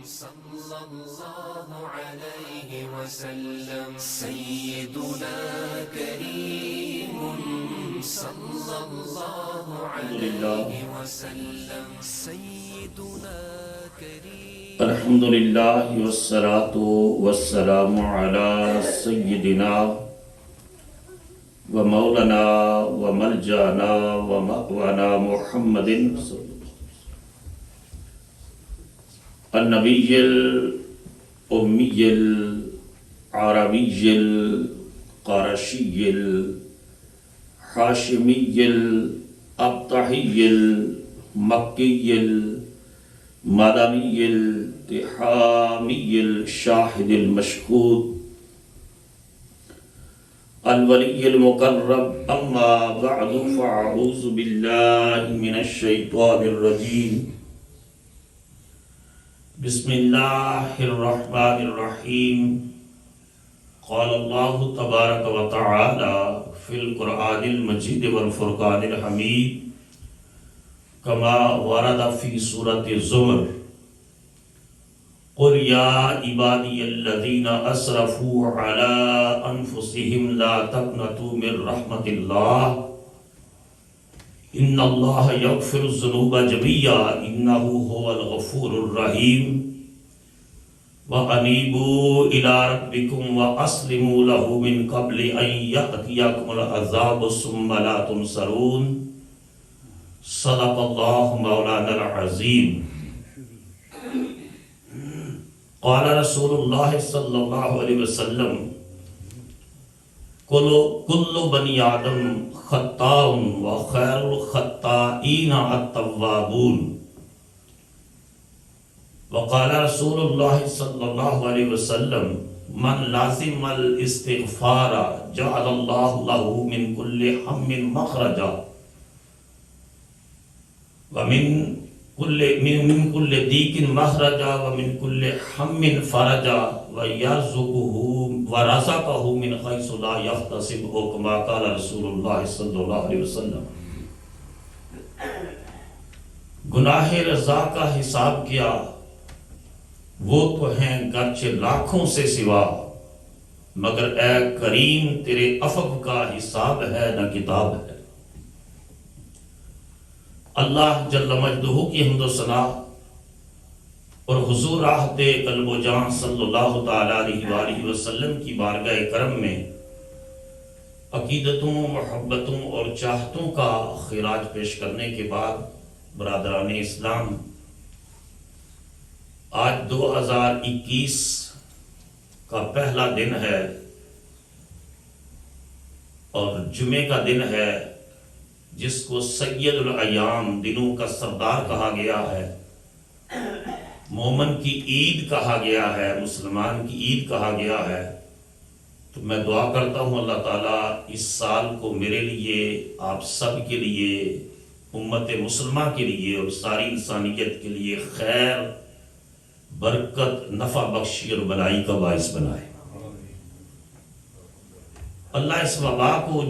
صلى الله عليه وسلم سيدنا كريم صلى الله عليه وسلم سيدنا كريم الحمد لله والصلاة والسلام على سيدنا ومولانا وملجانا ومأوانا محمد النبي الأمي العربي القرشي الحاشمي الأبطحي المكي المدني التحامي الشاهد المشهود الولي المقرب أما بعد فأعوذ بالله من الشيطان الرجيم بسم الله الرحمن الرحيم قال الله تبارك وتعالى في القرآن المجيد والفرقان الحميد كما ورد في سورة الزمر قل يا عبادي الذين أسرفوا على أنفسهم لا تقنطوا من رحمة الله إن الله يغفر الذنوب جميعا إنه هو الغفور الرحيم وأنيبوا إلى ربكم وأسلموا له من قبل أن يأتيكم العذاب ثم لا تنصرون صدق الله مولانا العظيم قال رسول الله صلى الله عليه وسلم كل بني آدم خطاء وخير الخطائين التوابون وقال رسول الله صلى الله عليه وسلم من لازم الاستغفار جعل الله له من كل هم مخرجا ومن كل ضيق مخرجا ومن كل هم فرجا ويرزقه ورزقه من حيث لا يحتسب كما قال رسول الله صلی اللہ علیہ وسلم گناہ رضا کا حساب کیا وہ تو ہیں گرچہ لاکھوں سے سوا مگر اے کریم تیرے عفو کا حساب ہے نہ کتاب ہے اللہ جل مجدہ کی حمد و ثنا اور حضور راحت قلب و جان صلی اللہ تعالیٰ علیہ وآلہ وسلم کی بارگاہ کرم میں عقیدتوں محبتوں اور چاہتوں کا خراج پیش کرنے کے بعد برادران اسلام آج 2021 کا پہلا دن ہے اور جمعے کا دن ہے جس کو سید الایام دنوں کا سردار کہا گیا ہے مومن کی عید کہا گیا ہے مسلمان کی عید کہا گیا ہے تو میں دعا کرتا ہوں اللہ تعالیٰ اس سال کو میرے لیے آپ سب کے لیے امت مسلمہ کے لیے اور ساری انسانیت کے لیے خیر برکت نفع بخشی اور بلائی کا باعث بنائے اللہ اس وبا کو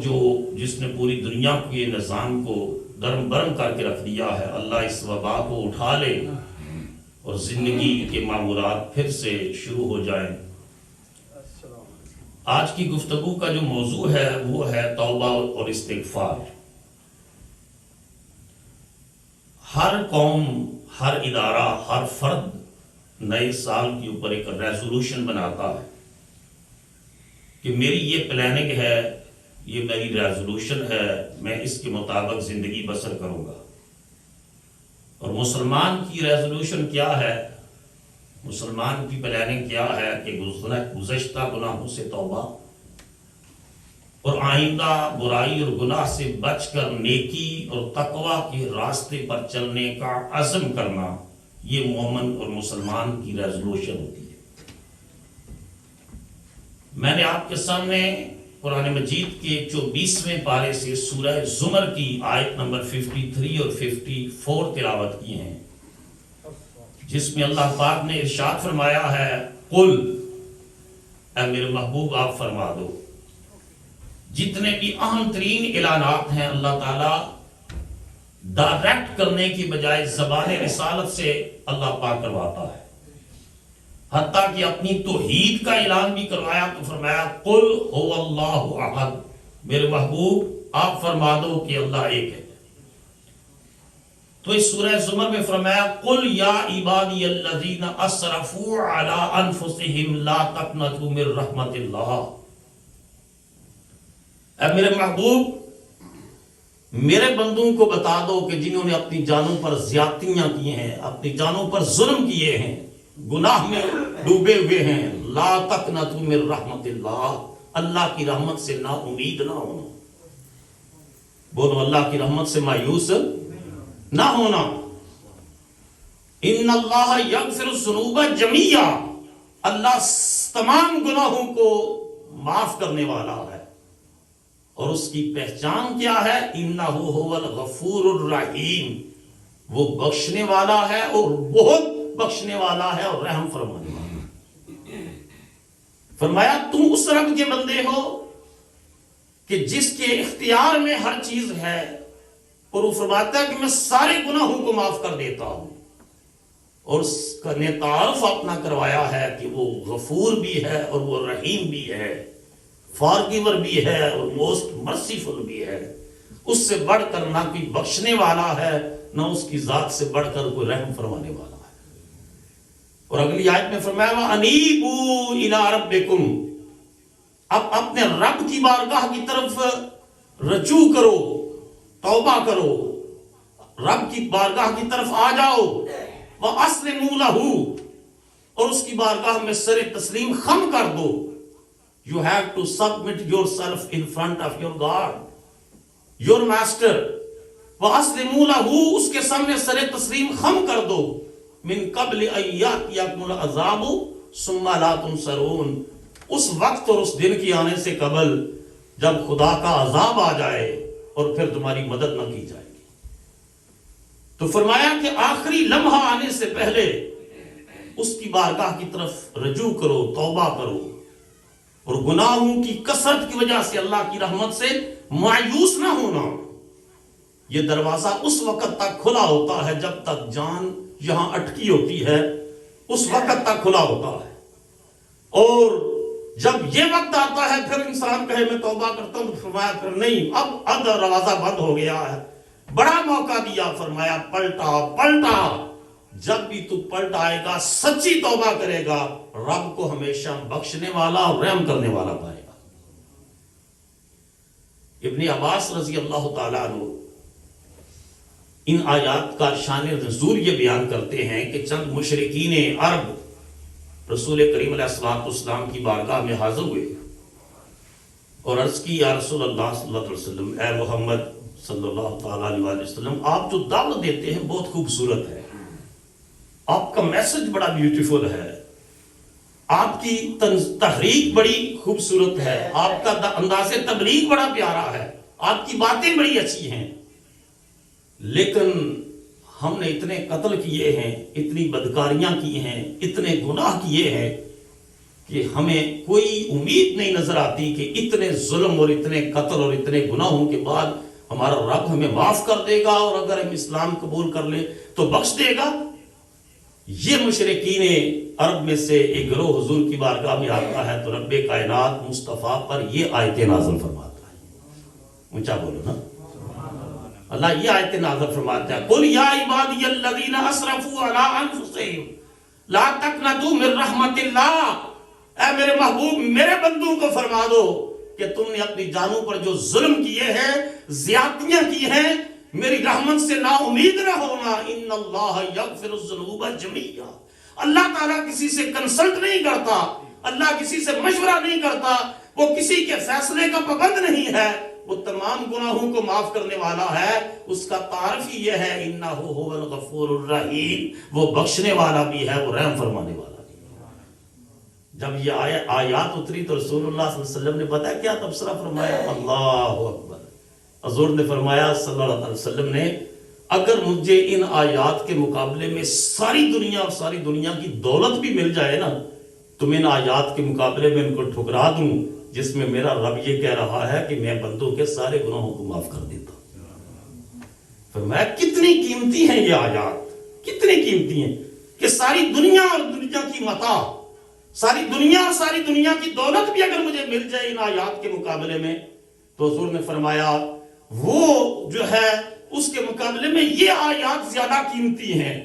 جس نے پوری دنیا کے نظام کو درم برم کر کے رکھ دیا ہے اللہ اس وبا کو اٹھا لے اور زندگی کے معمولات پھر سے شروع ہو جائیں آج کی گفتگو کا جو موضوع ہے وہ ہے توبہ اور استغفار ہر قوم ہر ادارہ ہر فرد نئے سال کے اوپر ایک ریزولوشن بناتا ہے کہ میری یہ پلاننگ ہے یہ میری ریزولوشن ہے میں اس کے مطابق زندگی بسر کروں گا اور مسلمان کی ریزولوشن کیا ہے مسلمان کی پلاننگ کیا ہے کہ گزشتہ گناہوں سے توبہ اور آئندہ برائی اور گناہ سے بچ کر نیکی اور تقوی کے راستے پر چلنے کا عزم کرنا یہ مومن اور مسلمان کی ریزولوشن ہوتی ہے میں نے آپ کے سامنے قرآن مجید کے 24ویں پارے سے سورہ زمر کی آیت نمبر 53 اور 54 تلاوت کی ہیں جس میں اللہ پاک نے ارشاد فرمایا ہے قل اے میرے محبوب آپ فرما دو جتنے بھی اہم ترین اعلانات ہیں اللہ تعالیٰ ڈائریکٹ کرنے کی بجائے زبان رسالت سے اللہ پاک کرواتا ہے حتیٰ کہ اپنی توحید کا اعلان بھی کروایا تو فرمایا قل هو اللہ احد، میرے محبوب آپ فرما دو کہ اللہ ایک ہے۔ تو اس سورہ زمر میں فرمایا قل یا عبادی الذین اسرفوا علی انفسہم لا تقنطوا من رحمت اللہ، اے میرے محبوب میرے بندوں کو بتا دو کہ جنہوں نے اپنی جانوں پر زیادتیاں کی ہیں، اپنی جانوں پر ظلم کیے ہیں، گناہ میں ڈوبے ہوئے ہیں، لا تقنطوا من رحمت اللہ، اللہ کی رحمت سے نا امید نہ ہونا۔ بولو اللہ کی رحمت سے مایوس نہ ہونا۔ ان اللہ یغفر الذنوب جمیعا، اللہ تمام گناہوں کو معاف کرنے والا ہے، اور اس کی پہچان کیا ہے؟ انہ هو الغفور الرحیم، وہ بخشنے والا ہے اور بہت بخشنے والا ہے اور رحم فرمانے والا۔ فرمایا تم اس رب کے بندے ہو کہ جس کے اختیار میں ہر چیز ہے، اور وہ فرماتا ہے کہ میں سارے گناہوں کو معاف کر دیتا ہوں، اور اس کا نے تعارف اپنا کروایا ہے کہ وہ غفور بھی ہے اور وہ رحیم بھی ہے، فارگیور بھی ہے اور موسٹ مرسیفل بھی ہے۔ اس سے بڑھ کر نہ کوئی بخشنے والا ہے، نہ اس کی ذات سے بڑھ کر کوئی رحم فرمانے والا ہے۔ اور اگلی آیت میں فرمایا وَأَنِيبُوا إِلَىٰ رَبِّكُمْ، اب اپنے رب کی بارگاہ کی طرف رجوع کرو، توبہ کرو، رب کی بارگاہ کی طرف آ جاؤ، وَأَسْلِمُوا لَهُ، اور اس کی بارگاہ میں سر تسلیم خم کر دو۔ You have to submit yourself in front of your God, your master. وَأَسْلِمُوا لَهُ، اس کے سامنے سر تسلیم خم کر دو، من قبل ان یاتیکم العذاب ثم لا تنصرون، اس وقت اور اس دن کی آنے سے قبل جب خدا کا عذاب آ جائے اور پھر تمہاری مدد نہ کی جائے گی۔ تو فرمایا کہ آخری لمحہ آنے سے پہلے اس کی بارگاہ کی طرف رجوع کرو، توبہ کرو، اور گناہوں کی کثرت کی وجہ سے اللہ کی رحمت سے مایوس نہ ہونا۔ یہ دروازہ اس وقت تک کھلا ہوتا ہے جب تک جان یہاں اٹکی ہوتی ہے، اس وقت تک کھلا ہوتا ہے، اور جب یہ وقت آتا ہے پھر انسان کہے میں توبہ کرتا ہوں، تو فرمایا پھر نہیں، اب دروازہ بند ہو گیا ہے۔ بڑا موقع دیا، فرمایا پلٹا، جب بھی تو پلٹ آئے گا، سچی توبہ کرے گا، رب کو ہمیشہ بخشنے والا اور رحم کرنے والا پائے گا۔ ابن عباس رضی اللہ تعالیٰ عنہ ان آیات کا شان نزول یہ بیان کرتے ہیں کہ چند مشرکین عرب رسول کریم علیہ السلام کی بارگاہ میں حاضر ہوئے اور عرض کی یا رسول اللہ صلی اللہ علیہ وسلم، اے محمد صلی اللہ تعالیٰ علیہ وسلم، آپ جو دعوت دیتے ہیں بہت خوبصورت ہے، آپ کا میسج بڑا بیوٹیفل ہے، آپ کی تحریک بڑی خوبصورت ہے، آپ کا انداز تبلیغ بڑا پیارا ہے، آپ کی باتیں بڑی اچھی ہیں، لیکن ہم نے اتنے قتل کیے ہیں، اتنی بدکاریاں کی ہیں، اتنے گناہ کیے ہیں کہ ہمیں کوئی امید نہیں نظر آتی کہ اتنے ظلم اور اتنے قتل اور اتنے گناہوں کے بعد ہمارا رب ہمیں معاف کر دے گا، اور اگر ہم اسلام قبول کر لیں تو بخش دے گا۔ یہ مشرکین عرب میں سے ایک گروہ حضور کی بارگاہ میں آتا ہے تو رب کائنات مصطفیٰ پر یہ آیت نازل فرماتا ہے۔ اونچا بولو نا، اللہ یہ آیت نازل فرماتا ہے، قل یا عبادی الذین اسرفوا علی انفسہم لا تقنطوا من رحمت اللہ، اے میرے محبوب میرے بندوں کو فرما دو کہ تم نے اپنی جانوں پر جو ظلم کیے ہیں، زیادتیاں کی ہیں، میری رحمت سے نا امید نہ ہونا۔ ان اللہ یغفر الذنوب جمیعا، اللہ تعالیٰ کسی سے کنسلٹ نہیں کرتا، اللہ کسی سے مشورہ نہیں کرتا، وہ کسی کے فیصلے کا پابند نہیں ہے، وہ تمام گناہوں کو معاف کرنے والا ہے۔ اس کا تعارف ہی یہ ہے انہ هو الغفور الرحیم، وہ بخشنے والا بھی ہے، وہ رحم فرمانے والا بھی ہے۔ جب یہ آیات اتری تو رسول اللہ صلی اللہ علیہ وسلم نے پتہ کیا تبصرہ فرمایا؟ اللہ اکبر، حضور نے فرمایا صلی اللہ علیہ وسلم نے، اگر مجھے ان آیات کے مقابلے میں ساری دنیا اور ساری دنیا کی دولت بھی مل جائے نا، تو میں ان آیات کے مقابلے میں ان کو ٹھکرا دوں جس میں میرا رب یہ کہہ رہا ہے کہ میں بندوں کے سارے گناہوں کو معاف کر دیتا ہوں۔ فرمایا کتنی قیمتی ہیں یہ آیات، کتنی قیمتی ہیں کہ ساری دنیا اور دنیا کی متاع ساری دنیا کی دولت بھی اگر مجھے مل جائے ان آیات کے مقابلے میں، تو حضور نے فرمایا وہ جو ہے اس کے مقابلے میں یہ آیات زیادہ قیمتی ہیں،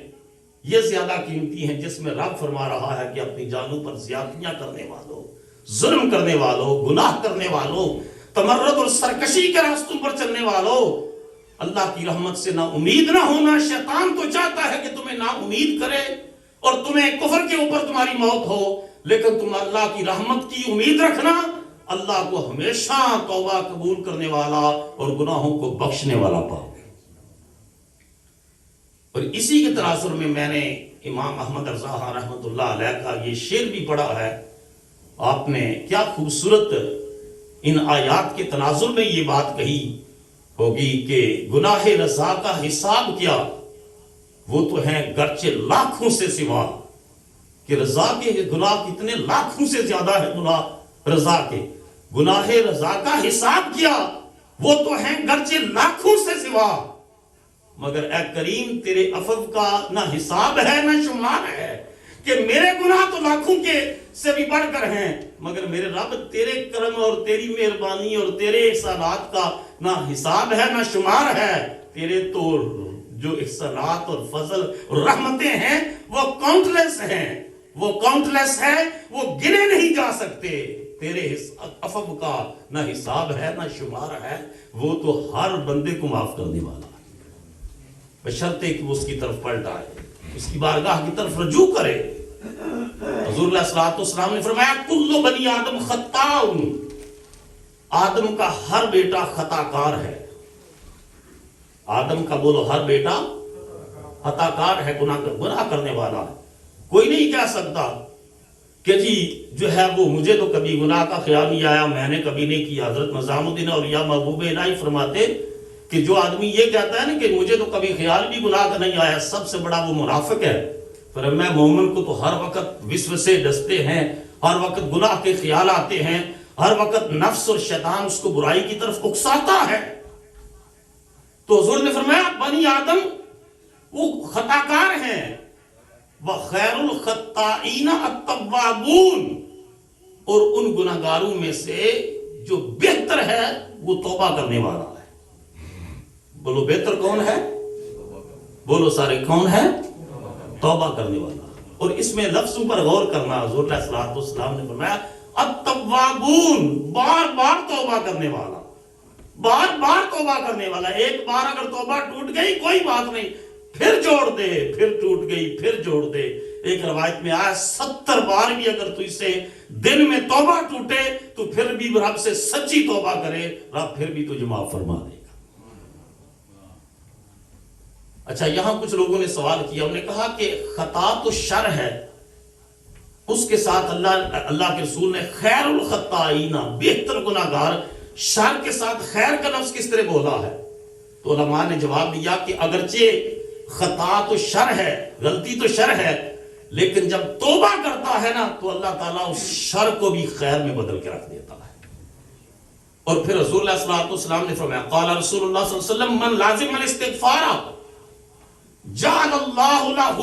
یہ زیادہ قیمتی ہیں، جس میں رب فرما رہا ہے کہ اپنی جانوں پر زیادتیاں کرنے والوں، ظلم کرنے والوں، گناہ کرنے والوں، تمرد اور سرکشی کے راستوں پر چلنے والوں، اللہ کی رحمت سے نا امید نہ ہونا۔ شیطان تو چاہتا ہے کہ تمہیں نا امید کرے اور تمہیں کفر کے اوپر تمہاری موت ہو، لیکن تم اللہ کی رحمت کی امید رکھنا، اللہ کو ہمیشہ توبہ قبول کرنے والا اور گناہوں کو بخشنے والا پاؤ گے۔ اور اسی کے تناظر میں نے امام احمد رضا رحمۃ اللہ علیہ کا یہ شعر بھی پڑھا ہے۔ آپ نے کیا خوبصورت ان آیات کے تناظر میں یہ بات کہی ہوگی کہ گناہ رضا کا حساب کیا، وہ تو ہیں گرچہ لاکھوں سے سوا، کہ رضا کے گناہ کتنے لاکھوں سے زیادہ ہے گناہ رضا کے، گناہ رضا کا حساب کیا وہ تو ہیں گرچہ لاکھوں سے سوا، مگر اے کریم تیرے عفو کا نہ حساب ہے نہ شمار ہے، کہ میرے گناہ تو لاکھوں کے سے بھی بڑھ کر ہیں، مگر میرے رب تیرے کرم اور تیری مہربانی اور تیرے احسانات کا نہ حساب ہے نہ شمار ہے۔ تیرے تو جو احسانات اور فضل اور رحمتیں ہیں وہ کاؤنٹلیس ہیں، وہ کاؤنٹلیس ہے، وہ گنے نہیں جا سکتے۔ تیرے عفو کا نہ حساب ہے نہ شمار ہے، وہ تو ہر بندے کو معاف کرنے والا ہے، بشرطے کہ وہ اس کی طرف پلٹ آئے، اس کی بارگاہ کی طرف رجوع کرے۔ حضور علیہ السلام نے فرمایا کل بنی آدم خطاء، آدم کا ہر بیٹا خطا کار ہے، آدم کا بولو ہر بیٹا خطا کار ہے، گناہ کرنے والا ہے۔ کوئی نہیں کہہ سکتا کہ جی جو ہے وہ مجھے تو کبھی گناہ کا خیال نہیں آیا، میں نے کبھی نہیں کیا۔ حضرت نظام الدین اولیاء محبوب الہی فرماتے کہ جو آدمی یہ کہتا ہے نا کہ مجھے تو کبھی خیال بھی گناہ کا نہیں آیا، سب سے بڑا وہ منافق ہے۔ فرمایا مومن کو تو ہر وقت وسوسے ڈستے ہیں، ہر وقت گناہ کے خیال آتے ہیں، ہر وقت نفس اور شیطان اس کو برائی کی طرف اکساتا ہے۔ تو حضور نے فرمایا بنی آدم وہ خطا کار ہیں، وَخَيْرُ الْخَطَّائِينَ التَّوَّابُونَ، اور ان گناہگاروں میں سے جو بہتر ہے وہ توبہ کرنے والا ہے۔ بولو بہتر کون ہے؟ بولو سارے کون ہے؟ توبہ کرنے والا۔ اور اس میں لفظوں پر غور کرنا، حضور علیہ السلام نے فرمایا التوابون، بار بار توبہ کرنے والا، بار بار توبہ کرنے والا۔ ایک بار اگر توبہ ٹوٹ گئی کوئی بات نہیں، پھر جوڑ دے، پھر ٹوٹ گئی پھر جوڑ دے۔ ایک روایت میں آیا 70 بار بھی اگر تو اسے دن میں توبہ ٹوٹے تو پھر بھی رب سے سچی توبہ کرے، رب پھر بھی تجھے معاف فرما دے گا۔ اچھا یہاں کچھ لوگوں نے سوال کیا، انہوں نے کہا کہ خطا تو شر ہے، اس کے ساتھ اللہ کے رسول نے خیر الخطائین، بہتر گناہگار، شر کے ساتھ خیر کا لفظ کس طرح بولا ہے؟ تو علماء نے جواب دیا کہ اگرچہ خطا تو شر ہے، غلطی تو شر ہے، لیکن جب توبہ کرتا ہے نا تو اللہ تعالیٰ اس شر کو بھی خیر میں بدل کے رکھ دیتا ہے۔ اور پھر حضور علیہ السلام نے فرمایا قال رسول اللہ صلی اللہ علیہ وسلم من لازم الاستغفار جعل اللہ لہ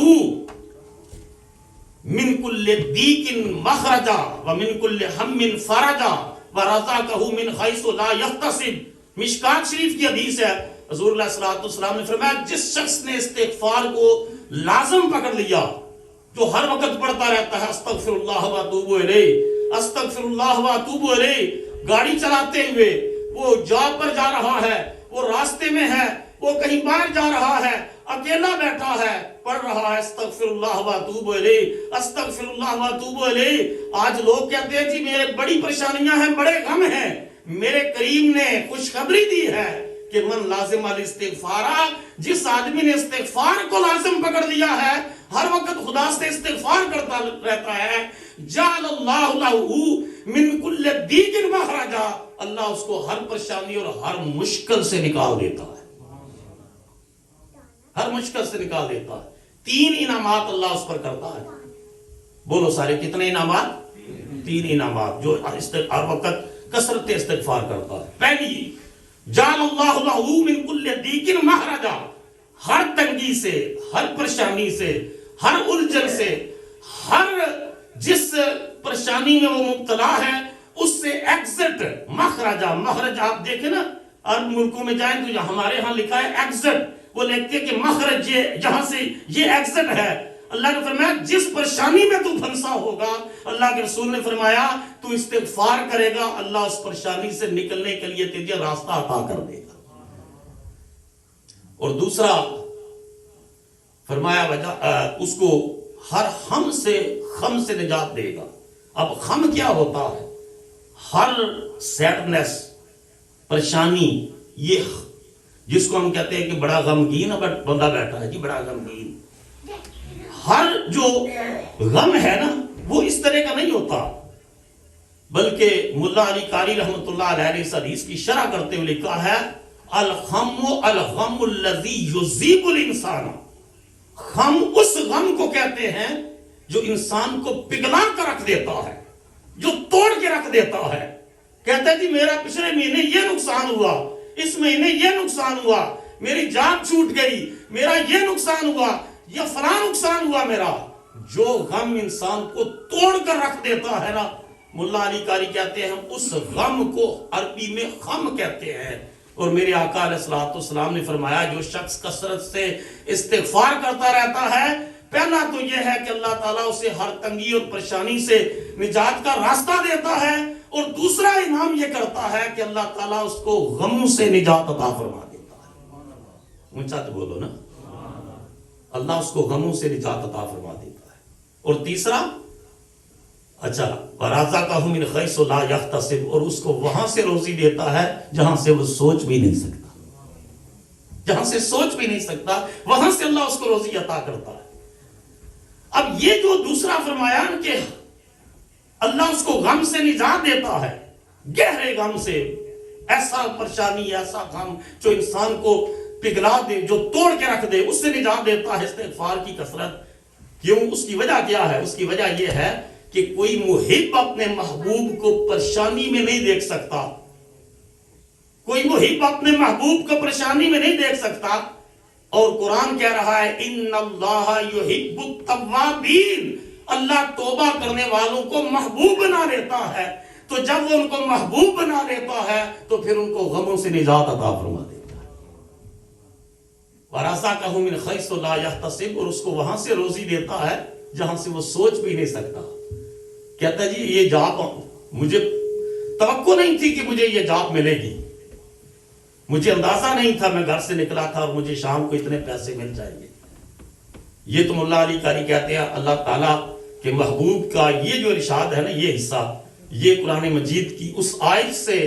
من کل ضیق مخرجا ومن کل ہم فرجا ورزقہ من حیث لا یحتسب۔ مشکات شریف کی حدیث ہے، حضور علیہ السلام نے فرمایا جس شخص نے استغفار کو لازم پکڑ لیا، جو ہر وقت پڑھتا رہتا ہے استغفر اللہ و اتوب الیہ، استغفر اللہ و اتوب الیہ، گاڑی چلاتے ہوئے، وہ جاب پر جا رہا ہے، وہ راستے میں ہے، وہ کہیں باہر جا رہا ہے، اکیلا بیٹھا ہے، پڑھ رہا ہے استغفر اللہ و اتوب الیہ، استغفر اللہ و اتوب الیہ۔ آج لوگ کہتے ہیں جی میرے بڑی پریشانیاں ہیں، بڑے غم ہیں، میرے کریم نے خوشخبری دی ہے کہ من لازم الاستغفار، جس آدمی نے استغفار کو لازم پکڑ لیا ہے، ہر وقت خدا سے استغفار کرتا رہتا ہے، جعل اللہ لہ من کل ضیق مخرجا، اللہ اس کو ہر پریشانی اور ہر مشکل سے نکال دیتا ہے، ہر مشکل سے نکال دیتا ہے۔ 3 انعامات اللہ اس پر کرتا ہے۔ بولو سارے کتنے انعامات؟ 3 انعامات جو ہر وقت کثرت استغفار کرتا ہے۔ پہلی جعل اللہ لہ من کل ضیق مخرجا، ہر تنگی سے، ہر پریشانی سے، ہر الجھن سے، ہر جس پریشانی میں وہ مبتلا ہے اس سے ایگزٹ مخرج آپ دیکھیں نا عرب ملکوں میں جائیں تو ہمارے ہاں لکھا ہے ایگزٹ، وہ لکھتے ہیں کہ مخرج یہاں سے یہ ایگزٹ ہے۔ اللہ نے فرمایا جس پریشانی میں تو پھنسا ہوگا، اللہ کے رسول نے فرمایا تو استغفار کرے گا، اللہ اس پریشانی سے نکلنے کے لیے تجھے راستہ عطا کر دے گا۔ اور دوسرا فرمایا اس کو ہر غم سے نجات دے گا۔ اب غم کیا ہوتا ہے؟ ہر سیڈنس، پریشانی، یہ جس کو ہم کہتے ہیں کہ بڑا غمگین بندہ بیٹھا ہے جی، بڑا غمگین، ہر جو غم ہے نا وہ اس طرح کا نہیں ہوتا، بلکہ ملا علی قاری رحمۃ اللہ علیہ نے اس حدیث کی شرح کرتے ہوئے لکھا ہے الغم الذی یذیب الانسان، غم اس غم کو کہتے ہیں جو انسان کو پگھلا کر رکھ دیتا ہے، جو توڑ کے رکھ دیتا ہے۔ کہتا ہے جی میرا پچھلے مہینے یہ نقصان ہوا، اس مہینے یہ نقصان ہوا، میری جان چھوٹ گئی، میرا یہ نقصان ہوا، یہ فلاں نقصان ہوا میرا۔ جو غم انسان کو توڑ کر رکھ دیتا ہے نا، ملا علی قاری کہتے ہیں ہم اس غم کو عربی میں غم کہتے ہیں۔ اور میرے آقا علیہ الصلوۃ والسلام نے فرمایا جو شخص کثرت سے استغفار کرتا رہتا ہے، پہلا تو یہ ہے کہ اللہ تعالیٰ اسے ہر تنگی اور پریشانی سے نجات کا راستہ دیتا ہے، اور دوسرا انعام یہ کرتا ہے کہ اللہ تعالیٰ اس کو غموں سے نجات عطا فرما دیتا ہے۔ اونچا تو بولو نا، اللہ اس کو غموں سے نجات عطا فرما دیتا ہے۔ اور تیسرا اچھا وَرَزَقَهُ مِنْ حَيْثُ لَا يَحْتَسِبُ، اور اس کو وہاں سے روزی دیتا ہے جہاں سے وہ سوچ بھی نہیں سکتا، جہاں سے سوچ بھی نہیں سکتا وہاں سے اللہ اس کو روزی عطا کرتا ہے۔ اب یہ جو دوسرا فرمایا کہ اللہ اس کو غم سے نجات دیتا ہے، گہرے غم سے، ایسا پریشانی، ایسا غم جو انسان کو پگھلا دے، جو توڑ کے رکھ دے، اس سے نجات دیتا ہے استغفار کی کثرت۔ کیوں؟ اس کی وجہ کیا ہے؟ اس کی وجہ یہ ہے کہ کوئی محب اپنے محبوب کو پریشانی میں نہیں دیکھ سکتا، کوئی محب اپنے محبوب کو پریشانی میں نہیں دیکھ سکتا۔ اور قرآن کہہ رہا ہے ان اللہ یحب التوابین، اللہ توبہ کرنے والوں کو محبوب بنا لیتا ہے، تو جب وہ ان کو محبوب بنا لیتا ہے تو پھر ان کو غموں سے نجات عطا فرما دیتا ہے۔ وَرَزَقَهُ مِنْ حَيْثُ لَا يَحْتَسِبُ، اور اس کو وہاں سے روزی دیتا ہے جہاں سے وہ سوچ بھی نہیں سکتا۔ کہتا ہے جی یہ جاب مجھے توقع نہیں تھی کہ مجھے یہ جاب ملے گی، مجھے اندازہ نہیں تھا، میں گھر سے نکلا تھا اور مجھے شام کو اتنے پیسے مل جائیں گے۔ یہ تو ملا علی قاری کہتے ہیں اللہ تعالیٰ کے محبوب کا یہ جو ارشاد ہے نا، یہ حصہ یہ قرآن مجید کی اس آیت سے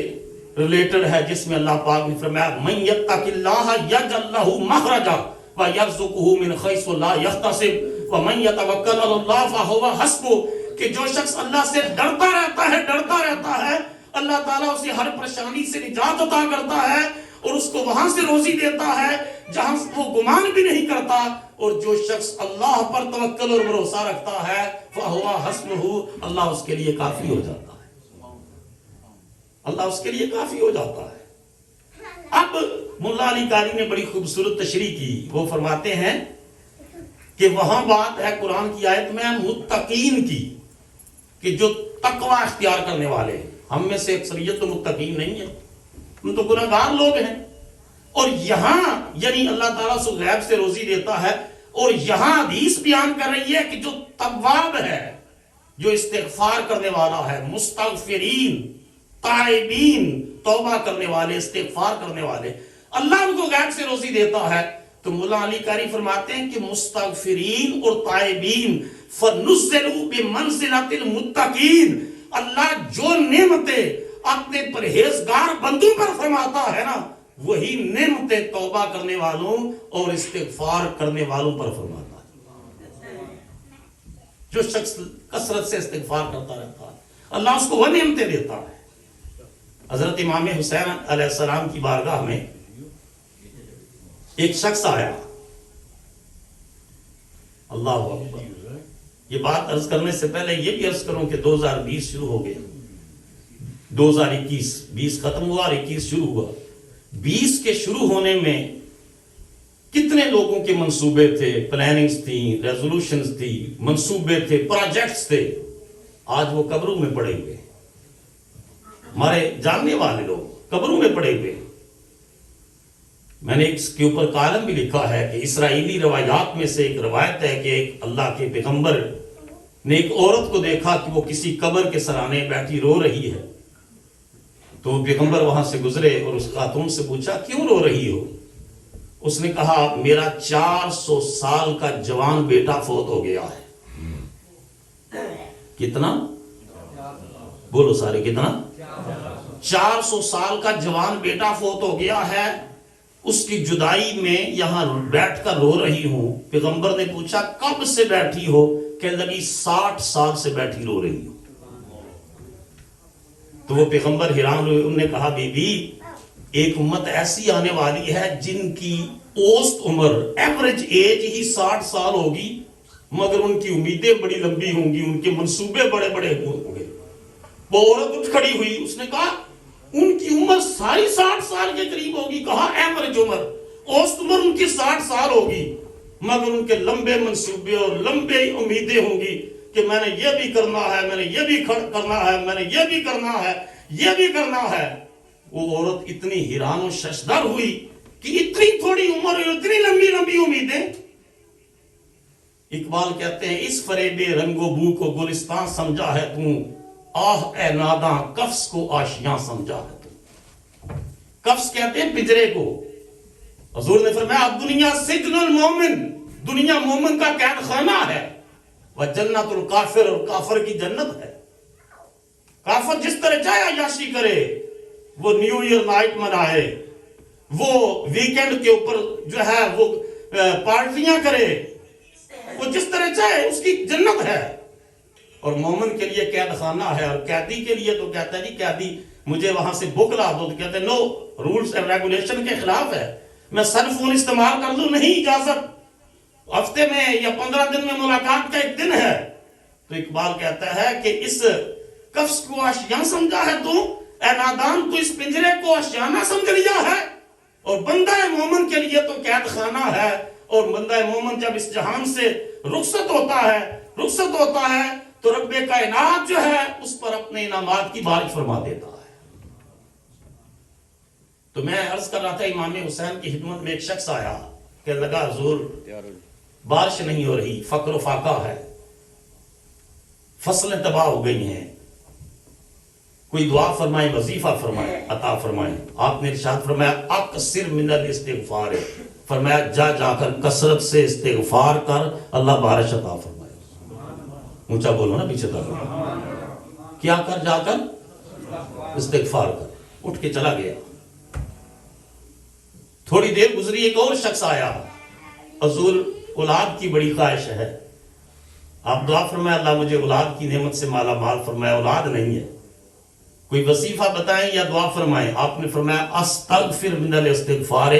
ریلیٹڈ ہے جس میں اللہ پاک نے فرمایا من یتق اللہ یجعل لہ مخرجا ویرزقہ من حیث لا یحتسب ومن یتوکل علی اللہ فہو حسبہ، کہ جو شخص اللہ سے ڈرتا رہتا ہے اللہ تعالیٰ اسے ہر پریشانی سے نجات عطا کرتا ہے اور اس کو وہاں سے روزی دیتا ہے جہاں وہ گمان بھی نہیں کرتا۔ اور جو شخص اللہ پر توکل اور بھروسہ رکھتا ہے فہو حسبہ، اللہ اس کے لیے کافی ہو جاتا ہے، اللہ اس کے لیے کافی ہو جاتا ہے۔ اب ملا علی قاری نے بڑی خوبصورت تشریح کی، وہ فرماتے ہیں کہ وہاں بات ہے قرآن کی آیت میں متقین کی، کہ جو تقوی اختیار کرنے والے ہیں۔ ہم میں سے اکثریت تو متقین نہیں ہے، ہم تو گناہگار لوگ ہیں۔ اور یہاں یعنی اللہ تعالیٰ سے غیب سے روزی دیتا ہے، اور یہاں حدیث بیان کر رہی ہے کہ جو تواب ہے، جو استغفار کرنے والا ہے، مستغفرین، تائبین، توبہ کرنے والے، استغفار کرنے والے، اللہ ان کو غیب سے روزی دیتا ہے۔ تو مولا علی قاری فرماتے ہیں کہ مستغفرین اور تائبین فَنُزِّلُوا بِمَنزِلَةِ الْمُتَّقِينَ، اللہ جو نعمتیں اپنے پرہیزگار بندوں پر فرماتا ہے نا، وہی نعمتیں توبہ کرنے والوں اور استغفار کرنے والوں پر فرماتا ہے۔ جو شخص کثرت سے استغفار کرتا رہتا ہے اللہ اس کو وہ نعمتیں دیتا ہے۔ حضرت امام حسین علیہ السلام کی بارگاہ میں ایک شخص آیا، اللہ اکبر۔ یہ بات عرض کرنے سے پہلے یہ بھی عرض کروں کہ 2020 شروع ہو گیا، 2021 20 ختم ہوا اور 21 شروع ہوا۔ 20 کے شروع ہونے میں کتنے لوگوں کے منصوبے تھے، پلاننگز تھیں، ریزولوشنز تھی، منصوبے تھے، پروجیکٹس تھے۔ آج وہ قبروں میں پڑے ہوئے ہیں، ہمارے جاننے والے لوگ قبروں میں پڑے ہوئے ہیں۔ میں نے اس کے اوپر کالم بھی لکھا ہے کہ اسرائیلی روایات میں سے ایک روایت ہے کہ ایک اللہ کے پیغمبر نے ایک عورت کو دیکھا کہ وہ کسی قبر کے سرانے بیٹھی رو رہی ہے، تو وہ پیغمبر وہاں سے گزرے اور اس خاتون سے پوچھا کیوں رو رہی ہو؟ اس نے کہا میرا 400 سال کا جوان بیٹا فوت ہو گیا ہے۔ کتنا؟ بولو سارے، کتنا؟ 400 سال کا جوان بیٹا فوت ہو گیا ہے، اس کی جدائی میں یہاں بیٹھ کر رو رہی ہوں۔ پیغمبر نے پوچھا کب سے بیٹھی ہو؟ کہ لگی 60 سال سے بیٹھی رو رہی ہوں۔ تو وہ پیغمبر حیران ہوئے، انہوں نے کہا بی بی ایک امت ایسی آنے والی ہے جن کی اوسط عمر ایوریج ایج ہی 60 سال ہوگی، مگر ان کی امیدیں بڑی لمبی ہوں گی، ان کے منصوبے بڑے بڑے ہوں گے۔ وہ عورت اٹھ کھڑی ہوئی، اس نے کہا ان کی عمر ساری 60 سال کے قریب ہوگی۔ کہا ایوریج عمر، اوسط عمر ان کی 60 سال ہوگی، مگر ان کے لمبے منصوبے اور لمبے امیدیں ہوں گی کہ میں نے یہ بھی کرنا ہے، میں نے یہ بھی کرنا ہے، میں نے یہ بھی کرنا ہے، یہ بھی کرنا ہے۔ وہ عورت اتنی حیران و ششدر ہوئی کہ اتنی تھوڑی عمر اور اتنی لمبی لمبی امیدیں۔ اقبال کہتے ہیں اس فریب رنگ و بو کو گلستان سمجھا ہے تو، آہ اے ناداں کفس کو آشیاں سمجھا ہے تو۔ کفس کہتے ہیں پنجرے کو۔ حضور نے فرمایا دنیا سجن المومن، دنیا مومن کا قید خانہ ہے، وجنت الکافر، اور کافر کی جنت ہے۔ کافر جس طرح چاہے عیاشی کرے، وہ نیو ایئر نائٹ منائے، وہ ویکینڈ کے اوپر جو ہے وہ پارٹیاں کرے، وہ جس طرح چاہے، اس کی جنت ہے۔ اور مومن کے لیے قید خانہ ہے، اور قیدی کے لیے تو کہتا ہے جی قیدی مجھے وہاں سے بکلا دو، تو کہتے ہیں نو، رولز اینڈ ریگولیشن کے خلاف ہے، میں سیل فون استعمال کر لوں نہیں اجازت، ہفتے میں یا 15 دن میں ملاقات کا ایک دن ہے۔ تو اقبال کہتا ہے کہ اس کفس کو آشیاں سمجھا ہے تو، اے نادان تو اس پنجرے کو آشیانہ سمجھ لیا ہے، اور بندہ مومن کے لیے تو قید خانہ ہے۔ اور بندہ مومن جب اس جہان سے رخصت ہوتا ہے تو رب کائنات جو ہے اس پر اپنے انعامات کی بارش فرما دیتا ہے۔ تو میں عرض کر رہا تھا امام حسین کی خدمت میں ایک شخص آیا کہ لگا حضور بارش نہیں ہو رہی، فقر و فاقہ ہے، فصلیں تباہ ہو گئی ہیں، کوئی دعا فرمائے، وظیفہ فرمائے، عطا فرمائے۔ آپ نے ارشاد فرمایا اکثر من الاستغفار، فرمایا جا جا کر کثرت سے استغفار کر، اللہ بارش عطا فرمائے۔ اونچا بولو نا پیچھے تک، کیا کر؟ جا کر استغفار کر۔ اٹھ کے چلا گیا۔ تھوڑی دیر گزری، ایک اور شخص آیا، حضور اولاد کی بڑی خواہش ہے، آپ دعا فرمائے اللہ مجھے اولاد کی نعمت سے مالا مال فرمائے، اولاد نہیں ہے، کوئی وظیفہ بتائیں یا دعا فرمائیں۔ آپ نے فرمایا استغفر من الاستغفار،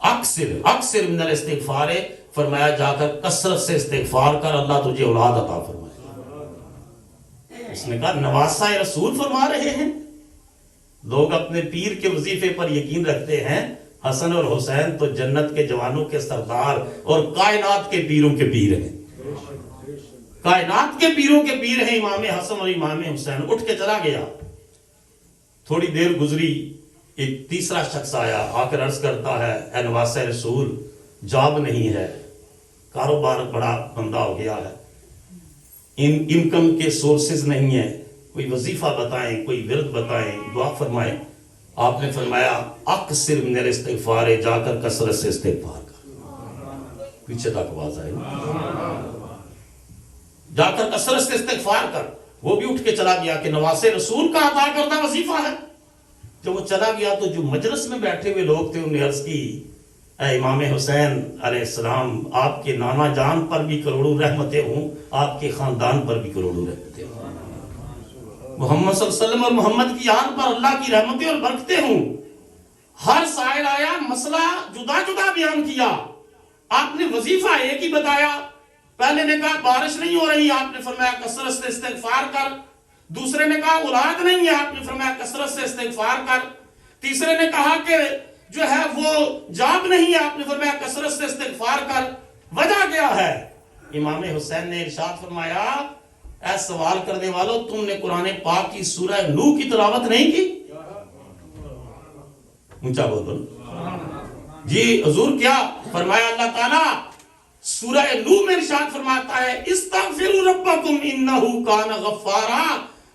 اکثر من الاستغفار، فرمایا جا کر کثرت سے استغفار کر، اللہ تجھے اولاد عطا فرمائے۔ اس نے کہا نواسہ رسول فرما رہے ہیں؟ لوگ اپنے پیر کے وظیفے پر یقین رکھتے ہیں، حسن اور حسین تو جنت کے جوانوں کے سردار اور کائنات کے پیروں کے پیر ہیں، کائنات کے پیروں کے پیر ہیں امام حسن اور امام حسین۔ اٹھ کے چلا گیا۔ تھوڑی دیر گزری، ایک تیسرا شخص آیا، آ کر عرض کرتا ہے اے نواسہ رسول جاب نہیں ہے، کاروبار بڑا بندہ ہو گیا ہے، انکم کے سورسز نہیں ہیں، کوئی وظیفہ بتائیں، کوئی ورد بتائیں، دعا فرمائیں۔ آپ نے فرمایا اکثر من الاستغفار، جا کر کثرت سے استغفار کر۔ پیچھے تک آواز آئے، جا کر کثرت سے استغفار کر۔ وہ بھی اٹھ کے چلا گیا کہ نواسہ رسول کا عطا کردہ وظیفہ ہے۔ جب وہ چلا گیا تو جو مجلس میں بیٹھے ہوئے لوگ تھے انہوں نے عرض کی اے امام حسین علیہ السلام، آپ کے نانا جان پر بھی کروڑوں رحمتیں ہوں، آپ کے خاندان پر بھی کروڑوں رحمتیں ہوں، محمد صلی اللہ علیہ وسلم اور محمد کی آن پر اللہ کی رحمتیں اور برکتیں ہوں۔ ہر سائل آیا، مسئلہ جدا جدا بیان کیا، آپ نے وظیفہ ایک ہی بتایا۔ پہلے نے کہا بارش نہیں ہو رہی، آپ نے فرمایا کثرت سے استغفار کر۔ دوسرے نے کہا اولاد نہیں ہے، آپ نے فرمایا کثرت سے استغفار کر۔ تیسرے نے کہا کہ جو ہے وہ جاب نہیں ہے، آپ نے فرمایا کثرت سے استغفار کر۔ وجہ کیا ہے؟ امام حسین نے ارشاد فرمایا اے سوال کرنے والوں، تم نے قرآن پاک کی سورہ نوح کی تلاوت نہیں کی؟ اونچا بولو جی حضور کیا فرمایا اللہ تعالیٰ سورہ نوح میں ارشاد فرماتا ہے استغفروا ربکم انہ کان غفارا،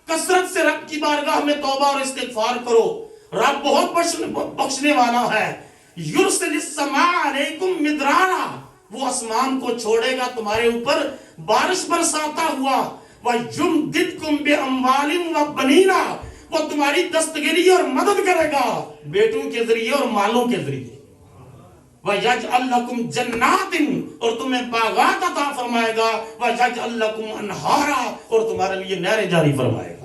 کثرت سے رب کی بارگاہ میں توبہ اور استغفار کرو، رب بہت بخشنے والا ہے۔ یرسل السماء علیکم مدرارا، وہ آسمان کو چھوڑے گا تمہارے اوپر بارش برساتا ہوا، وَيُمْدِدْكُمْ بِأَمْوَالٍ وَبَنِينَ، وہ تمہاری دستگیری اور مدد کرے گا بیٹوں کے ذریعے اور مالوں کے ذریعے، وَيَجْعَلْ لَكُمْ جَنَّاتٍ، اور تمہیں باغات عطا فرمائے گا، وَيَجْعَلْ لَكُمْ أَنْهَارًا، اور تمہارے لیے نہریں جاری فرمائے گا۔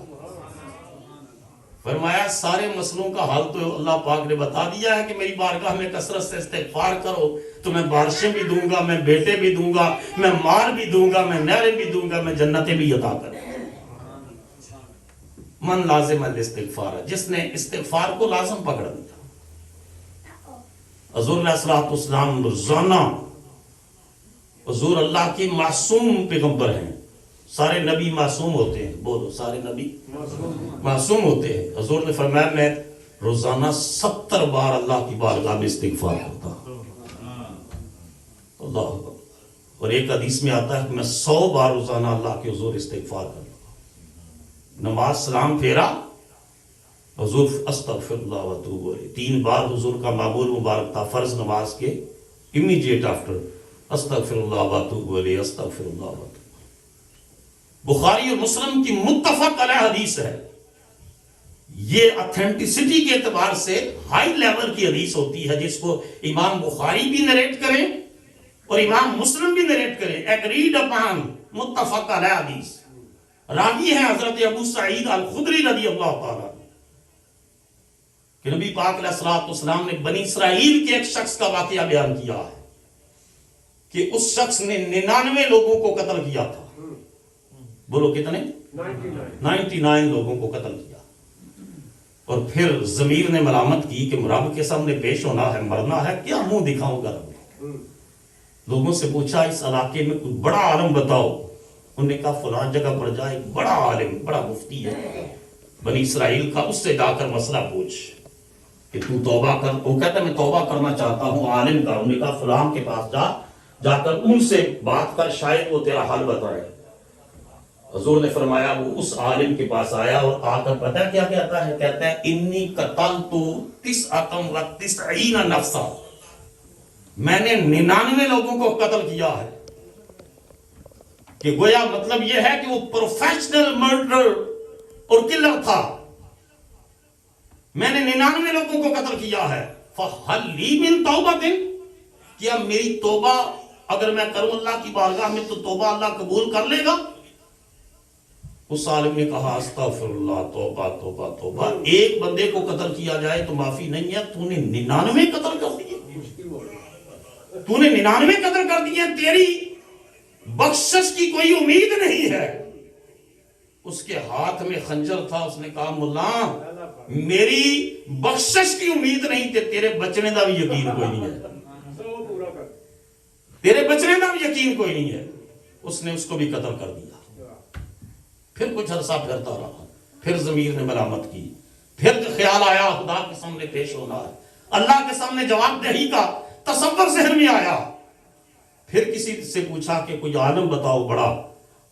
فرمایا سارے مسئلوں کا حل تو اللہ پاک نے بتا دیا ہے کہ میری بارگاہ میں کثرت سے استغفار کرو تو میں بارشیں بھی دوں گا، میں بیٹے بھی دوں گا، میں مال بھی دوں گا، میں نہریں بھی دوں گا، میں جنتیں بھی عطا کروں گا۔ من لازم الاستغفار، جس نے استغفار کو لازم پکڑ دیا۔ حضور علیہ الصلوۃ والسلام روزانہ، حضور اللہ کی معصوم پیغمبر ہیں، سارے نبی معصوم ہوتے ہیں، بولو سارے نبی معصوم ہوتے ہیں۔ حضور نے فرمایا میں روزانہ 70 بار اللہ کی بارگاہ میں استغفار کرتا ہوں، اللہ اکبر۔ اور ایک حدیث میں آتا ہے کہ میں 100 بار روزانہ اللہ کے حضور استغفار کرتا ہوں۔ نماز سلام پھیرا، حضور استغفر اللہ و اتوب الیہ، 3 بار حضور کا معمول مبارک تھا فرض نماز کے امیڈیٹ آفٹر، استغفر اللہ و اتوب الیہ، استغفر اللہ و اتوب الیہ۔ بخاری اور مسلم کی متفق علیہ حدیث ہے، یہ اتھینٹسٹی کے اعتبار سے ہائی لیول کی حدیث ہوتی ہے، جس کو امام بخاری بھی نریٹ کریں اور امام مسلم بھی نریٹ کریں، ایگریڈ اپان، متفق علیہ حدیث۔ راوی ہے حضرت ابو سعید الخدری رضی اللہ تعالیٰ، کہ نبی پاک علیہ الصلوۃ والسلام نے بنی اسرائیل کے ایک شخص کا واقعہ بیان کیا ہے کہ اس شخص نے 99 لوگوں کو قتل کیا تھا۔ بولو کتنے؟ 99 لوگوں کو قتل کیا، اور پھر ضمیر نے ملامت کی کہ رب کے سامنے پیش ہونا ہے، مرنا ہے، کیا منہ دکھاؤں گا رب؟ لوگوں سے پوچھا اس علاقے میں کوئی بڑا عالم بتاؤ، انہوں نے کہا فلاں جگہ پر جائے، ایک بڑا عالم، بڑا مفتی ہے بنی اسرائیل کا، اس سے جا کر مسئلہ پوچھ کہ تو توبہ کر۔ وہ کہتا ہے میں توبہ کرنا چاہتا ہوں، عالم کا۔ انہوں نے کہا فلاں کے پاس جا کر ان سے بات کر، شاید وہ تیرا حل بتائے۔ حضور نے فرمایا وہ اس عالم کے پاس آیا اور آ کر پتہ کیا کہتا ہے؟ کہتا ہے انی قتلت 99 نفسا، میں نے 99 لوگوں کو قتل کیا ہے۔ کہ گویا مطلب یہ ہے کہ وہ پروفیشنل مرڈر اور کلر تھا، میں نے 99 لوگوں کو قتل کیا ہے۔ فَهَلْ لِي مِن تَوْبَةٍ، کیا میری توبہ اگر میں کروں اللہ کی بارگاہ میں تو توبہ اللہ قبول کر لے گا؟ اس عالم نے کہا استغفر اللہ، توبہ توبہ توبہ، ایک بندے کو قتل کیا جائے تو معافی نہیں ہے، تو نے 99 قتل کر دیے، تو نے 99 قتل کر دیے، تیری بخشش کی کوئی امید نہیں ہے۔ اس کے ہاتھ میں خنجر تھا، اس نے کہا ملا میری بخشش کی امید نہیں تے تیرے بچنے دا بھی یقین کوئی نہیں ہے، تیرے بچنے دا بھی یقین کوئی نہیں ہے۔ اس نے اس کو بھی قتل کر دیا۔ پھر کچھ عرصہ پھرتا رہا، پھر ضمیر نے ملامت کی، پھر خیال آیا خدا کے سامنے پیش ہونا ہے، اللہ کے سامنے جواب دہی کا تصور ذہن میں آیا۔ پھر کسی سے پوچھا کہ کوئی عالم بتاؤ بڑا،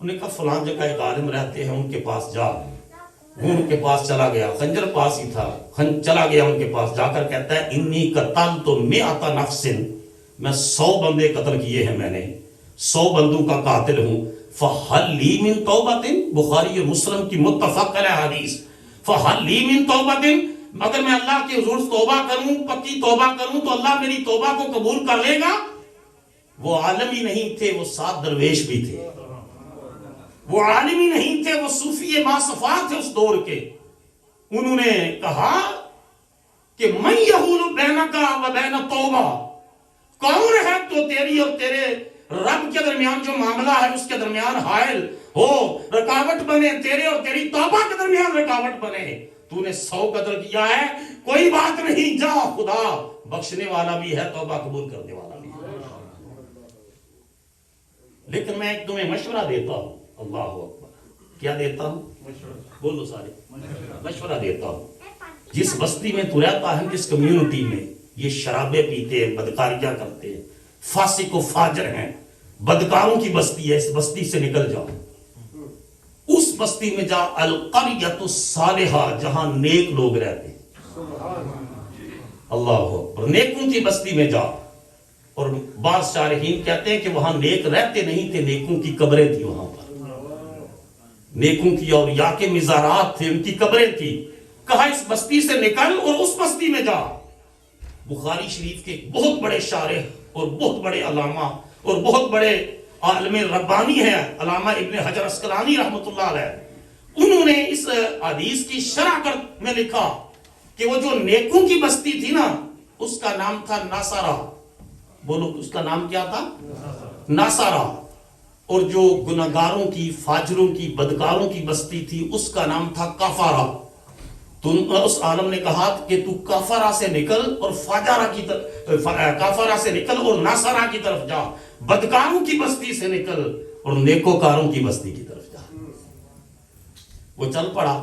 انہوں نے کہا فلاں جگہ ایک عالم رہتے ہیں، ان کے پاس جا۔ وہ ان کے پاس چلا گیا، خنجر پاس ہی تھا، چلا گیا ان کے پاس، جا کر کہتا ہے انی قتلت 100 نفس، میں 100 بندے قتل کیے ہیں، میں نے 100 بندوں کا قاتل ہوں۔ فَهَلْ لِي مِن تَوْبَةٍ، بخاری اور مسلم کی متفق علیہ حدیث، فَهَلْ لِي مِن تَوْبَةٍ، اگر میں اللہ کے حضور توبہ کروں، پکی توبہ کروں تو اللہ میری توبہ کو قبول کر لے گا؟ وہ عالم ہی نہیں تھے، وہ 7 درویش بھی تھے، وہ عالم ہی نہیں تھے، وہ صوفی باصفا تھے اس دور کے۔ انہوں نے کہا کہ مَن یحول بینک و بین توبہ، کون ہے تو تیری اور تیرے رب کے درمیان جو معاملہ ہے اس کے درمیان حائل ہو، رکاوٹ بنے، تیرے اور تیری توبہ کے درمیان رکاوٹ بنے۔ تو نے 100 قتل کیا ہے، کوئی بات نہیں، جا، خدا بخشنے والا بھی ہے، توبہ قبول کرنے والا بھی ہے۔ لیکن میں ایک تمہیں مشورہ دیتا ہوں، اللہ اکبر، کیا دیتا ہوں؟ بولو سارے، مشورہ دیتا ہوں. جس بستی میں تو رہتا ہے، جس کمیونٹی میں یہ شرابیں پیتے ہیں، بدکاریاں کرتے ہیں، فاسق و فاجر ہیں، بدکاروں کی بستی ہے، اس بستی سے نکل جاؤ. اس بستی میں جا، القریۃ الصالحہ، جہاں نیک لوگ رہتے ہیں. اللہ اکبر. نیکوں کی بستی میں جا. اور بعض شارحین کہتے ہیں کہ وہاں نیک رہتے نہیں تھے، نیکوں کی قبریں تھی وہاں پر. نیکوں کی اولیاء کے مزارات تھے، ان کی قبریں تھی. کہا اس بستی سے نکل اور اس بستی میں جا. بخاری شریف کے بہت بڑے شارح اور بہت بڑے علامہ اور بہت بڑے عالم ربانی ہیں، علامہ ابن حجر عسقلانی رحمۃ اللہ علیہ. انہوں نے اس حدیث کی شرح میں لکھا کہ وہ جو نیکوں کی بستی تھی نا، اس کا نام تھا ناصرہ. بولو، اس کا نام کیا تھا؟ ناصرہ. اور جو گناہگاروں کی، فاجروں کی، بدکاروں کی بستی تھی، اس کا نام تھا کافارہ. تو اس عالم نے کہا کہ تو کافارہ سے نکل اور فاجرہ کی طرف، کافارہ سے نکل اور ناصرہ کی طرف جا. بدکاروں کی بستی سے نکل اور نیکوکاروں کی بستی کی طرف جا. وہ چل پڑا.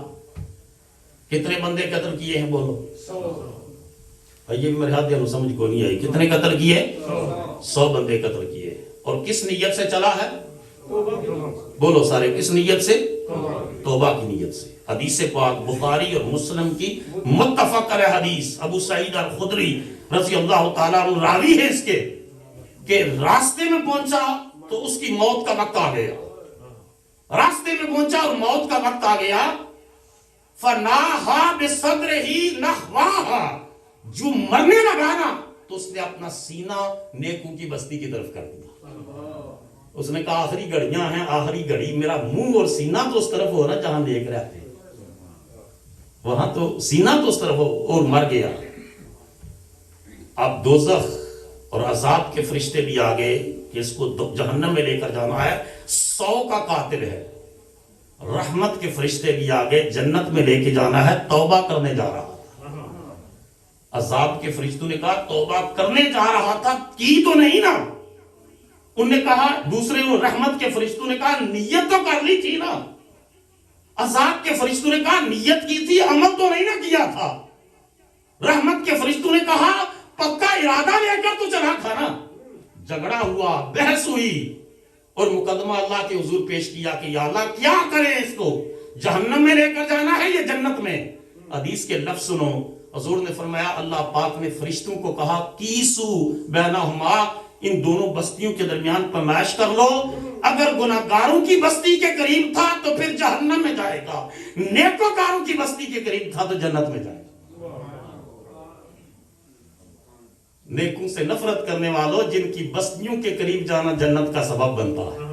کتنے بندے قتل کیے ہیں؟ بولو. یہ میرے ہاتھ دیا سمجھ کو نہیں آئی. کتنے قتل کیے؟ 100 بندے قتل کیے. اور کس نیت سے چلا ہے؟ بولو سارے، کس نیت سے؟ توبہ کی نیت سے. حدیث پاک بخاری اور مسلم کی متفق علیہ حدیث. ابو سعید الخدری رضی اللہ تعالیٰ عنہ راوی ہے اس کے، کہ راستے میں پہنچا تو اس کی موت کا وقت آ گیا. راستے میں پہنچا اور موت کا وقت آ گیا. فَنَاهَا بِصَدْرِهِ نَحْوَاهَا، جو مرنے لگا نا تو اس نے اپنا سینہ نیکوں کی بستی کی طرف کر دیا. اس نے کہا آخری گھڑیاں ہیں، آخری گھڑی میرا منہ اور سینہ تو اس طرف ہو نا جہاں نیک رہتے ہیں، وہاں تو سینہ تو اس طرف ہو. اور مر گیا. اب دوزخ اور عذاب کے فرشتے بھی آ گئے کہ اس کو جہنم میں لے کر جانا ہے. 100 کا قاتل ہے. رحمت کے فرشتے بھی آ گئے، جنت میں لے کے جانا ہے، توبہ کرنے جا رہا تھا. عذاب کے فرشتوں نے کہا توبہ کرنے جا رہا تھا، کی تو نہیں نا. انہوں نے کہا، دوسرے رحمت کے فرشتوں نے کہا نیت تو کر لی تھی نا. عذاب کے فرشتوں نے کہا نیت کی تھی، عمل تو نہیں نہ کیا تھا. رحمت کے فرشتوں نے کہا پکا ارادہ لے کر تو چلا تھا نا. جھگڑا ہوا، بحث ہوئی اور مقدمہ اللہ کے حضور پیش کیا کہ یا اللہ کیا کریں، اس کو جہنم میں لے کر جانا ہے یا جنت میں. حدیث کے لفظ سنو. حضور نے فرمایا، اللہ پاک نے فرشتوں کو کہا کیسو بینہما، ان دونوں بستیوں کے درمیان پیمائش کر لو. اگر گناہگاروں کی بستی کے قریب تھا تو پھر جہنم میں جائے گا، نیکوکاروں کی بستی کے قریب تھا تو جنت میں جائے گا. نیکوں سے نفرت کرنے والوں، جن کی بستیوں کے قریب جانا جنت کا سبب بنتا ہے.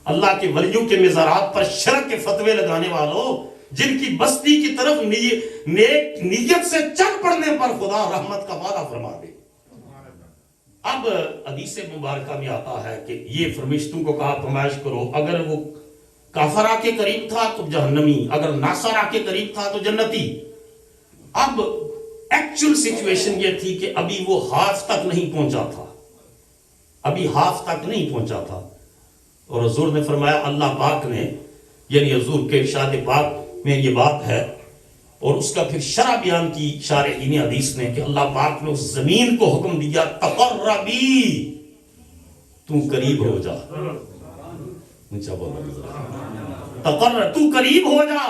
اللہ کے ولیوں کے مزارات پر شرک کے فتوے لگانے والوں، جن کی بستی کی طرف نیک نیت سے چل پڑنے پر خدا رحمت کا وعدہ فرما دے. اب حدیث مبارکہ میں آتا ہے کہ یہ فرشتوں کو کہا فرمائش کرو. اگر وہ کافرہ کے قریب تھا تو جہنمی، اگر ناصرہ کے قریب تھا تو جنتی. اب ایکچول سچویشن یہ تھی کہ ابھی وہ ہاف تک نہیں پہنچا تھا، ابھی ہاف تک نہیں پہنچا تھا. اور حضور نے فرمایا، اللہ پاک نے، یعنی حضور کے ارشاد پاک میں یہ بات ہے، اور اس کا پھر شرح بیان کی شارحین حدیث نے کہ اللہ پاک نے اس زمین کو حکم دیا تقربی، تو قریب ہو جا. اونچا بولا، تقرب، تو قریب ہو جا.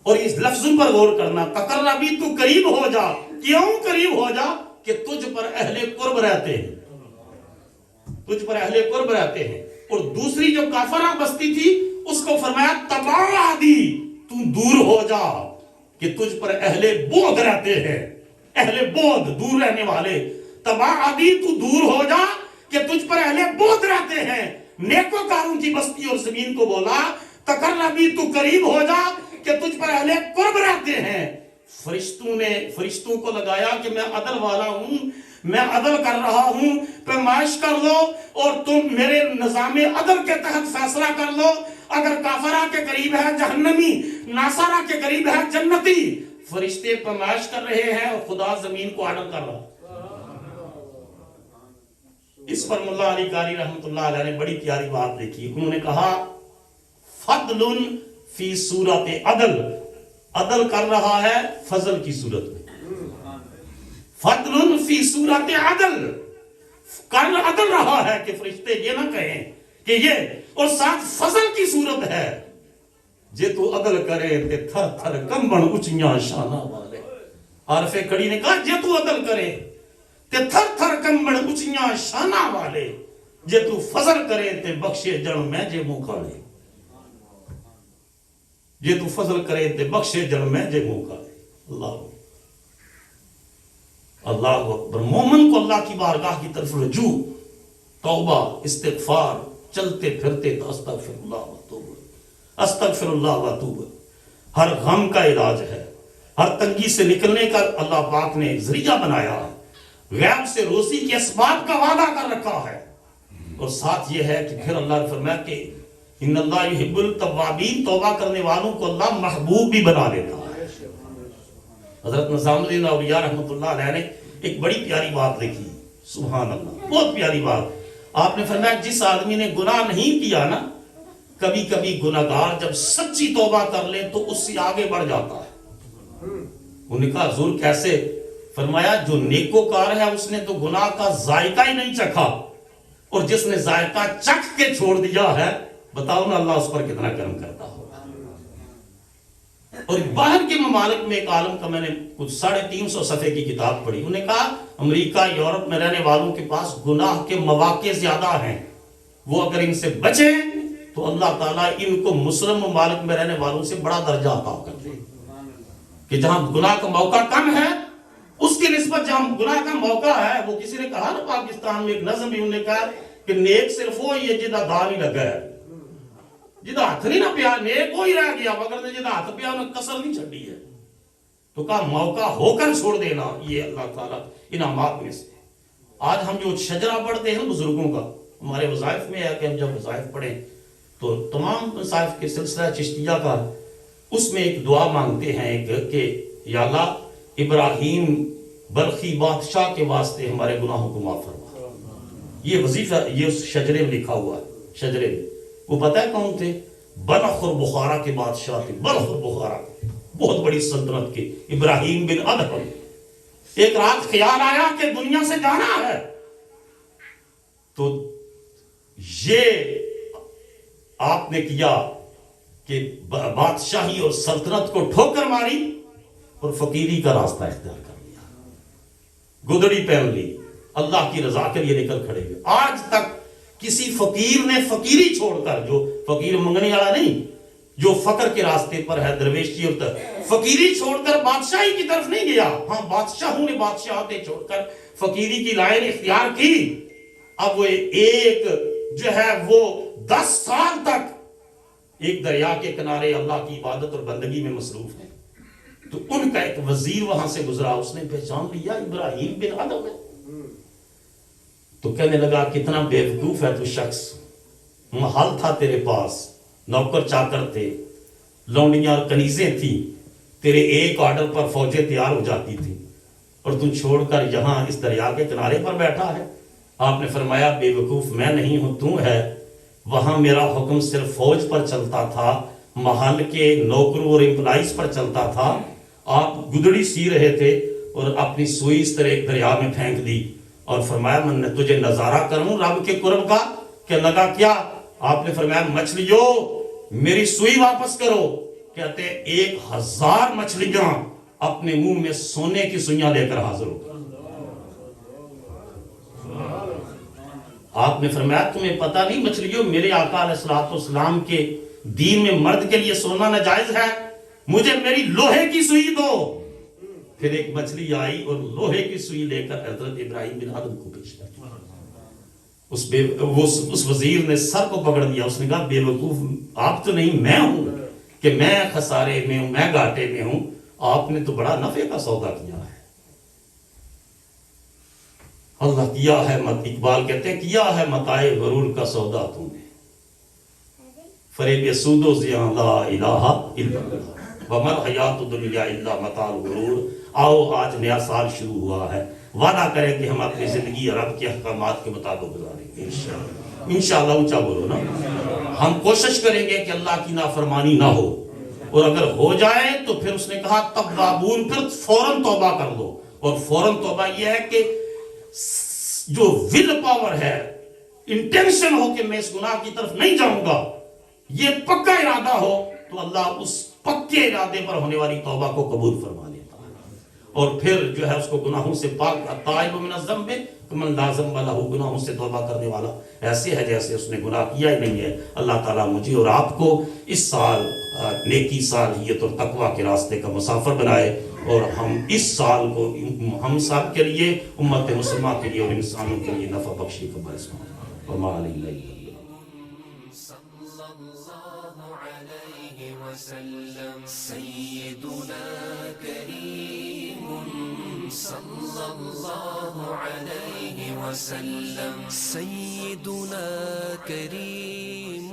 اور اس لفظوں پر غور کرنا، تقربی، تو قریب ہو جا. کیوں قریب ہو جا؟ کہ تجھ پر اہل قرب رہتے ہیں، تجھ پر اہل قرب رہتے ہیں. اور دوسری جو کافرہ بستی تھی اس کو فرمایا تباعدی، تو دور ہو جا، کہ تجھ پر اہل بعد رہتے ہیں، اہل بعد، دور رہنے والے. تباعدی، تو دور ہو جا کہ تجھ پر اہل بعد رہتے ہیں. نیکوکاروں کی بستی اور زمین کو بولا تقربی، تو قریب ہو جا کہ تجھ پر اہل قرب رہتے ہیں. فرشتوں کو لگایا کہ میں عدل والا ہوں، میں عدل کر رہا ہوں، پیمائش کر لو اور تم میرے نظام عدل کے تحت فیصلہ کر لو. اگر کافرہ کے قریب ہے جہنمی، ناصرہ کے قریب ہے جنتی. فرشتے پیمائش کر رہے ہیں اور خدا زمین کو عدل کر رہا. اس پر ملا علی قاری رحمۃ اللہ علیہ نے بڑی پیاری بات لکھی. انہوں نے کہا فضل فی صورت عدل، عدل کر رہا ہے فضل کی صورت میں، فضل فی صورت عدل، کر عدل رہا ہے کہ فرشتے یہ نہ کہیں کہ یہ، اور ساتھ فضل کی صورت ہے جے تو عدل کرے تے تھر تھر کمبن اچیاں شانہ والے. عارف کڑی نے کہا جے تو عدل کرے تے تھر تھر کمبن اچیاں شانہ والے، جے تو فضل کرے تے بخشے جن میں جے منہ کھالے، جے تو فضل کرے تے بخشے جن میں جے منہ کھالے. اللہ اکبر. مومن کو اللہ کی بارگاہ کی طرف رجوع، توبہ، استغفار، چلتے پھرتے تو استغفر اللہ واتوب، استغفر اللہ واتوب. ہر غم کا علاج ہے، ہر تنگی سے نکلنے کا اللہ پاک نے ایک ذریعہ بنایا ہے، غیب سے روزی کے اسباب کا وعدہ کر رکھا ہے. اور ساتھ یہ ہے کہ پھر اللہ نے فرمایا کہ ان اللہ یحب التوابین، توبہ کرنے والوں کو اللہ محبوب بھی بنا لیتا ہے. حضرت نظام الدین اولیاء رحمۃ اللہ علیہ نے ایک بڑی پیاری بات لکھی، سبحان اللہ، بہت پیاری بات. آپ نے فرمایا جس آدمی نے گناہ نہیں کیا نا، کبھی کبھی گناہگار جب سچی توبہ کر لے تو اس سے آگے بڑھ جاتا ہے. انہوں نے کہا حضور کیسے؟ فرمایا جو نیکوکار ہے اس نے تو گناہ کا ذائقہ ہی نہیں چکھا، اور جس نے ذائقہ چکھ کے چھوڑ دیا ہے، بتاؤ نا اللہ اس پر کتنا کرم کرتا ہوگا. اور باہر کے ممالک میں ایک عالم کا میں نے کچھ 350 صفحے کی کتاب پڑھی. انہوں نے کہا امریکہ یورپ میں رہنے والوں کے پاس گناہ کے مواقع زیادہ ہیں، وہ اگر ان سے بچیں تو اللہ تعالیٰ ان کو مسلم ممالک میں رہنے والوں سے بڑا درجہ عطا کر دے. کہ جہاں گناہ کا موقع کم ہے اس کی نسبت جہاں گناہ کا موقع ہے، وہ کسی نے کہا نا پاکستان میں ایک نظم بھی انہوں نے کہا کہ نیک صرف وہ یہ جدہ دان ہی لگا ہے، جدہ ہاتھ نہیں نہ پیا، نیک وہ ہی رہ گیا، مگر جدہ ہاتھ پیا انہیں کسر نہیں چھڑی ہے. تو کہا موقع ہو کر چھوڑ دینا یہ اللہ تعالیٰ انعامات میں سے. آج ہم جو شجرہ پڑھتے ہیں بزرگوں کا، ہمارے وظائف میں ہے کہ ہم جب وظائف پڑھیں تو تمام وظائف کے سلسلہ چشتیہ کا اس میں ایک دعا مانگتے ہیں کہ یا اللہ ابراہیم بلخی بادشاہ کے واسطے ہمارے گناہوں کو معاف فرما. یہ وظیفہ یہ اس شجرے میں لکھا ہوا ہے. شجرے میں وہ پتہ ہے کون تھے؟ بلخ اور بخارا کے بادشاہ تھے. بلخ اور بخارا بہت بڑی سلطنت کے ابراہیم بن ادہم. ایک رات خیال آیا کہ دنیا سے جانا ہے، تو یہ آپ نے کیا کہ بادشاہی اور سلطنت کو ٹھوکر ماری اور فقیری کا راستہ اختیار کر لیا، گدڑی پہن لی، اللہ کی رضا کے لیے نکل کھڑے ہوئے. آج تک کسی فقیر نے فقیری چھوڑ کر، جو فقیر منگنے والا نہیں، جو فقر کے راستے پر ہے، درویشی اور فقیری چھوڑ کر بادشاہی کی طرف نہیں گیا. ہاں بادشاہوں نے بادشاہتیں چھوڑ کر فقیری کی لائن اختیار کی. اب وہ ایک جو ہے وہ 10 سال تک ایک دریا کے کنارے اللہ کی عبادت اور بندگی میں مصروف ہیں. تو ان کا ایک وزیر وہاں سے گزرا، اس نے پہچان لیا ابراہیم بن ادہم ہے. تو کہنے لگا کتنا بیوقوف ہے تو شخص، محل تھا تیرے پاس، نوکر چاکر تھے، لونڈیاں اور کنیزیں تھیں، تیرے ایک آرڈر پر فوجیں تیار ہو جاتی تھی، اور تم چھوڑ کر یہاں اس دریا کے کنارے پر بیٹھا ہے. آپ نے فرمایا بے وقوف میں نہیں ہوں تو ہے. وہاں میرا حکم صرف فوج پر چلتا تھا، محل کے نوکروں اور امپلائیز پر چلتا تھا. آپ گدڑی سی رہے تھے اور اپنی سوئی اس طرح ایک دریا میں پھینک دی اور فرمایا میں تجھے نظارہ کروں رب کے قرب کا. کہ لگا کیا؟ آپ نے فرمایا مچھلیوں میری سوئی واپس کرو. کہتے 1000 مچھلیاں اپنے منہ میں سونے کی سوئیاں لے کر حاضر ہو. آپ نے فرمایا تمہیں پتہ نہیں مچھلیوں میرے آقا علیہ السلام کے دین میں مرد کے لیے سونا ناجائز ہے، مجھے میری لوہے کی سوئی دو. پھر ایک مچھلی آئی اور لوہے کی سوئی لے کر حضرت ابراہیم بن ادہم کو پیش کر. اس وزیر نے سر کو پکڑ دیا. اس نے کہا بے وقوف آپ تو نہیں میں ہوں کہ میں خسارے میں ہوں، میں گھاٹے میں ہوں، آپ نے تو بڑا نفع کا سودا کیا ہے. اللہ کیا ہے اقبال کہتے ہیں کیا ہے متاع غرور کا سودا تم نے، فریب سود و زیاں لا الہ الا اللہ وما الحیات الدنیا الا متاع الغرور. آؤ آج نیا سال شروع ہوا ہے، وعدہ کریں کہ ہم اپنی زندگی رب کے احکامات کے مطابق گزاریں گے انشاءاللہ. انشاءاللہ اونچا بولو نا. ہم کوشش کریں گے کہ اللہ کی نافرمانی نہ ہو، اور اگر ہو جائے تو پھر اس نے کہا توابون، پھر فوراً توبہ کر لو. اور فوراً توبہ یہ ہے کہ جو ول پاور ہے، انٹینشن ہو کہ میں اس گناہ کی طرف نہیں جاؤں گا، یہ پکا ارادہ ہو، تو اللہ اس پکے ارادے پر ہونے والی توبہ کو قبول فرما لیتا ہے. اور پھر جو ہے اس کو گناہوں سے پاک، التائب من الذنب کمن لا ذنب لہ، گناہوں سے توبہ کرنے والا ایسے ہے جیسے اس نے گناہ کیا ہی نہیں ہے. اللہ تعالیٰ مجھے اور آپ کو اس سال نیکی، صالحیت اور تقوی کے راستے کا مسافر بنائے، اور ہم اس سال کو ہم سب کے لیے، امت مسلمہ کے لیے اور انسانوں کے لیے نفع بخشی کا باعث بنائے. وما علیہ صلی اللہ علیہ وسلم سیدنا کریم صلی اللہ علیہ وسلم سیدنا کریم